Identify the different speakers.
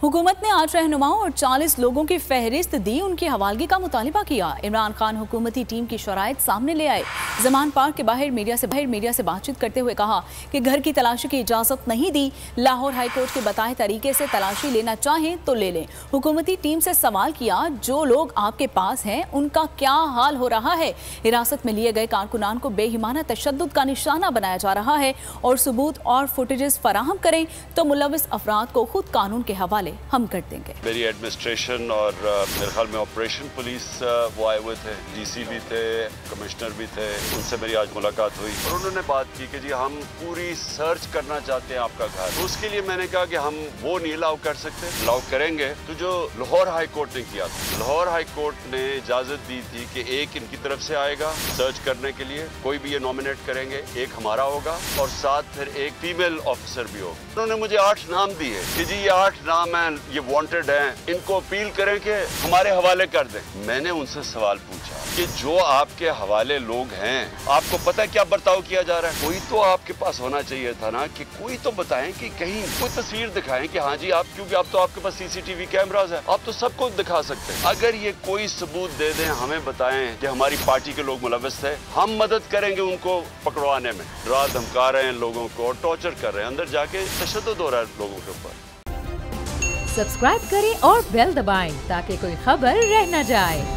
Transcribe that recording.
Speaker 1: हुकूमत ने 8 रहनुमाओं और 40 लोगों की फहरिस्त दी, उनकी हवालगी का मुतालिबा किया। इमरान खान हुकूमती टीम की शराइत सामने ले आए। जमान पार्क के बाहर मीडिया से बातचीत करते हुए कहा कि घर की तलाशी की इजाज़त नहीं दी। लाहौर हाई कोर्ट के बताए तरीके से तलाशी लेना चाहें तो ले लें। हुकूमती टीम से सवाल किया, जो लोग आपके पास हैं उनका क्या हाल हो रहा है? हिरासत में लिए गए कारकुनान को बेईमाना तशद्दुद का निशाना बनाया जा रहा है और सबूत और फुटेजेस फराहम करें तो मुलविस अफराद को खुद कानून के हवाले हम कर देंगे।
Speaker 2: मेरी एडमिनिस्ट्रेशन और मेरे ख्याल में ऑपरेशन पुलिस वो आए हुए थे, डीसी भी थे, कमिश्नर भी थे, उनसे मेरी आज मुलाकात हुई और उन्होंने बात की कि जी हम पूरी सर्च करना चाहते हैं आपका घर। तो उसके लिए मैंने कहा कि हम वो नहीं अलाउ कर सकते, अलाउ करेंगे तो जो लाहौर हाई कोर्ट ने किया था। लाहौर हाई कोर्ट ने इजाजत दी थी कि एक इनकी तरफ से आएगा सर्च करने के लिए, कोई भी ये नॉमिनेट करेंगे, एक हमारा होगा और साथ फिर एक फीमेल ऑफिसर भी होगा। उन्होंने मुझे 8 नाम दिए कि जी ये 8 नाम हैं, ये वांटेड हैं, इनको अपील करें कि हमारे हवाले कर दें। मैंने उनसे सवाल पूछा कि जो आपके हवाले लोग हैं, आपको पता है क्या बर्ताव किया जा रहा है? कोई तो आपके पास होना चाहिए था ना, कि कोई तो बताएं, कि कहीं कोई तस्वीर दिखाएं कि हाँ जी आप, क्योंकि आप तो आपके पास सीसीटीवी कैमरास है, आप तो सबको दिखा सकते हैं। अगर ये कोई सबूत दे दें, हमें बताएं कि हमारी पार्टी के लोग मुलविस थे, हम मदद करेंगे उनको पकड़वाने में। डरा धमका रहे हैं लोगों को और टॉर्चर कर रहे हैं, अंदर जाके तशद्दुद हो रहा है लोगों के ऊपर।
Speaker 3: सब्सक्राइब करें और बेल दबाएं ताकि कोई खबर रह न जाए।